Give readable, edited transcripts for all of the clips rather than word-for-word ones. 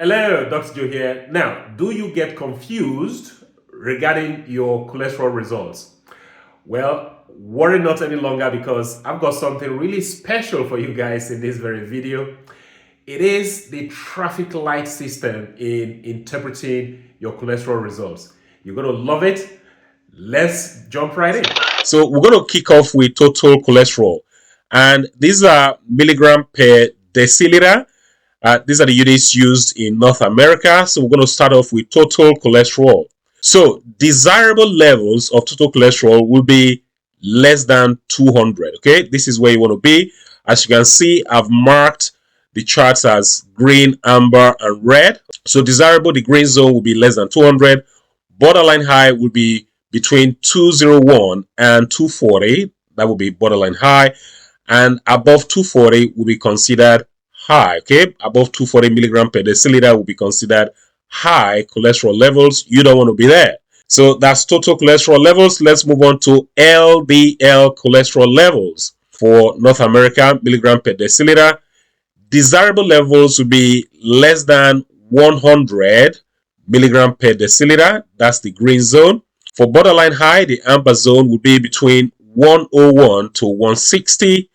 Hello, Dr. Joe here. Now, do you get confused regarding your cholesterol results? Well, worry not any longer because I've got something really special for you guys in this very video. It is the traffic light system in interpreting your cholesterol results. You're going to love it. Let's jump right in. So, we're going to kick off with total cholesterol, and these are milligram per deciliter. These are the units used in North America. So we're going to start off with total cholesterol. So desirable levels of total cholesterol will be less than 200. Okay, this is where you want to be. As you can see, I've marked the charts as green, amber, and red. So desirable, the green zone will be less than 200. Borderline high will be between 201 and 240. That will be borderline high. And above 240 will be considered high. Okay, above 240 milligram per deciliter will be considered high cholesterol levels. You don't want to be there. So that's total cholesterol levels. Let's move on to LDL cholesterol levels for North America, milligram per deciliter. Desirable levels will be less than 100 milligram per deciliter. That's the green zone. For borderline high, the amber zone will be between 101 to 160.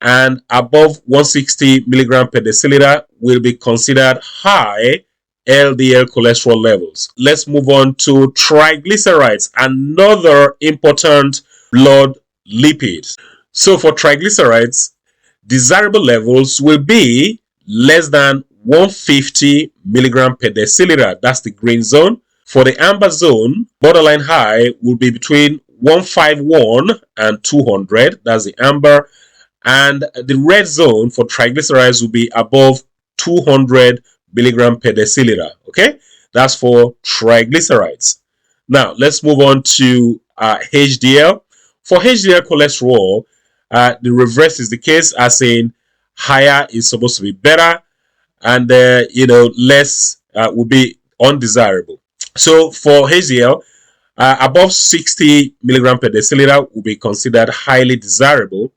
And above 160 milligram per deciliter will be considered high LDL cholesterol levels. Let's move on to triglycerides, another important blood lipid. So for triglycerides, desirable levels will be less than 150 milligram per deciliter. That's the green zone. For the amber zone, borderline high will be between 151 and 200. That's the amber. And the red zone for triglycerides will be above 200 milligram per deciliter. Okay, that's for triglycerides. Now let's move on to HDL. For HDL cholesterol, the reverse is the case, as in higher is supposed to be better, and less will be undesirable. So for HDL, above 60 milligram per deciliter will be considered highly desirable.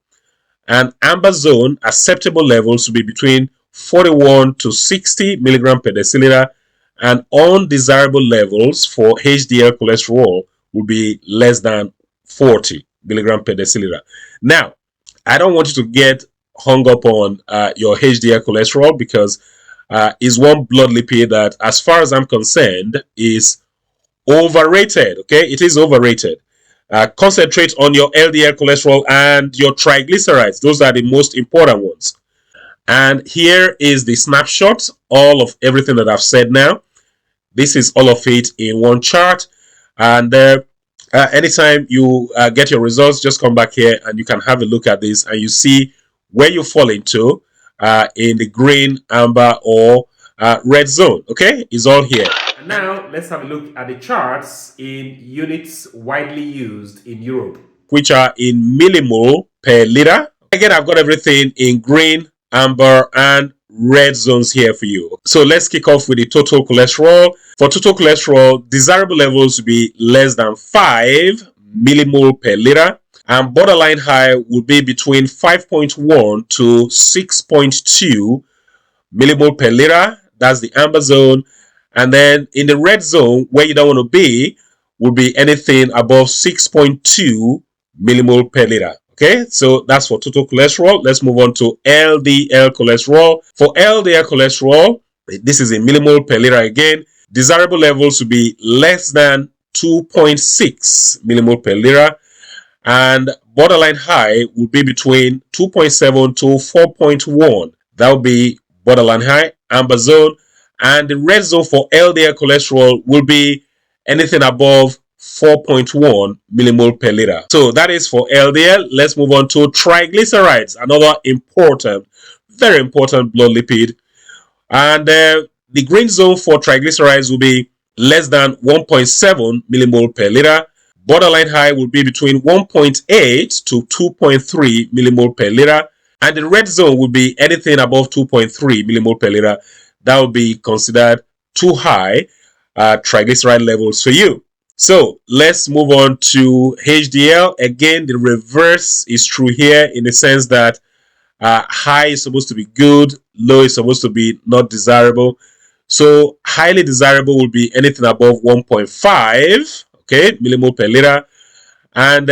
And amber zone acceptable levels will be between 41 to 60 milligram per deciliter, and undesirable levels for HDL cholesterol will be less than 40 milligram per deciliter. Now, I don't want you to get hung up on your HDL cholesterol because it's one blood lipid that, as far as I'm concerned, is overrated. Okay, it is overrated. Concentrate on your LDL cholesterol and your triglycerides. Those are the most important ones. And here is the snapshot, all of everything that I've said now. This is all of it in one chart. And anytime you get your results, just come back here and you can have a look at this and you see where you fall into in the green, amber, or red zone. Okay, it's all here. And now let's have a look at the charts in units widely used in Europe, which are in millimole per liter. Again, I've got everything in green, amber, and red zones here for you. So let's kick off with the total cholesterol. For total cholesterol, desirable levels will be less than 5 millimole per liter, and borderline high will be between 5.1 to 6.2 millimole per liter. That's the amber zone. And then in the red zone, where you don't want to be, will be anything above 6.2 millimole per liter. Okay, so that's for total cholesterol. Let's move on to LDL cholesterol. For LDL cholesterol, this is in millimole per liter again. Desirable levels will be less than 2.6 millimole per liter, and borderline high will be between 2.7 to 4.1. That will be borderline high, amber zone. And the red zone for LDL cholesterol will be anything above 4.1 millimole per liter. So that is for LDL. Let's move on to triglycerides, another important, very important blood lipid. And the green zone for triglycerides will be less than 1.7 millimole per liter. Borderline high will be between 1.8 to 2.3 millimole per liter. And the red zone will be anything above 2.3 millimole per liter. That will be considered too high triglyceride levels for you. So let's move on to HDL. Again, the reverse is true here in the sense that high is supposed to be good, low is supposed to be not desirable. So highly desirable will be anything above 1.5, okay, millimole per liter. And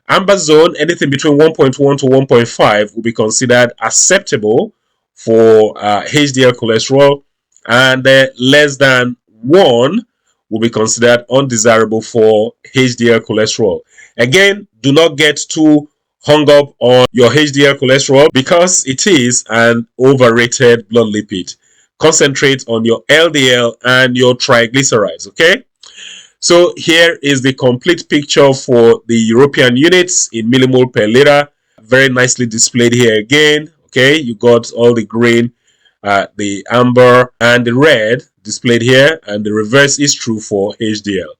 amber zone, anything between 1.1 to 1.5 will be considered acceptable for HDL cholesterol, and less than 1 will be considered undesirable for HDL cholesterol. Again, do not get too hung up on your HDL cholesterol because it is an overrated blood lipid. Concentrate on your LDL and your triglycerides, okay? So here is the complete picture for the European units in millimole per liter. Very nicely displayed here again. Okay, you got all the green, the amber, and the red displayed here, and the reverse is true for HDL.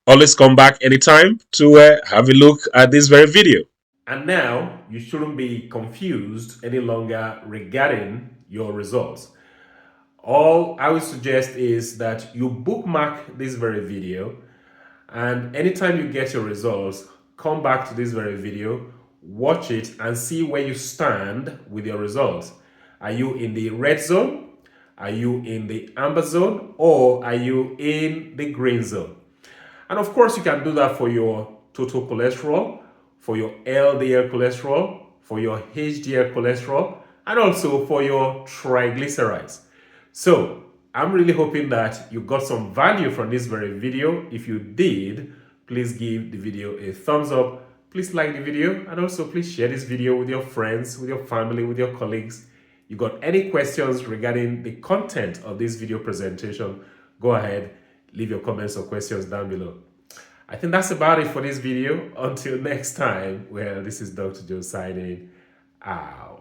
Always come back anytime to have a look at this very video. And now you shouldn't be confused any longer regarding your results. All I would suggest is that you bookmark this very video, and anytime you get your results, come back to this very video, watch it, and see where you stand with your results. Are you in the red zone? Are you in the amber zone? Or are you in the green zone? And of course, you can do that for your total cholesterol, for your LDL cholesterol, for your HDL cholesterol, and also for your triglycerides. So I'm really hoping that you got some value from this very video. If you did, please give the video a thumbs up. Please like the video, and also please share this video with your friends, with your family, with your colleagues. You got any questions regarding the content of this video presentation, go ahead, leave your comments or questions down below. I think that's about it for this video. Until next time, well, this is Dr. Joe signing out.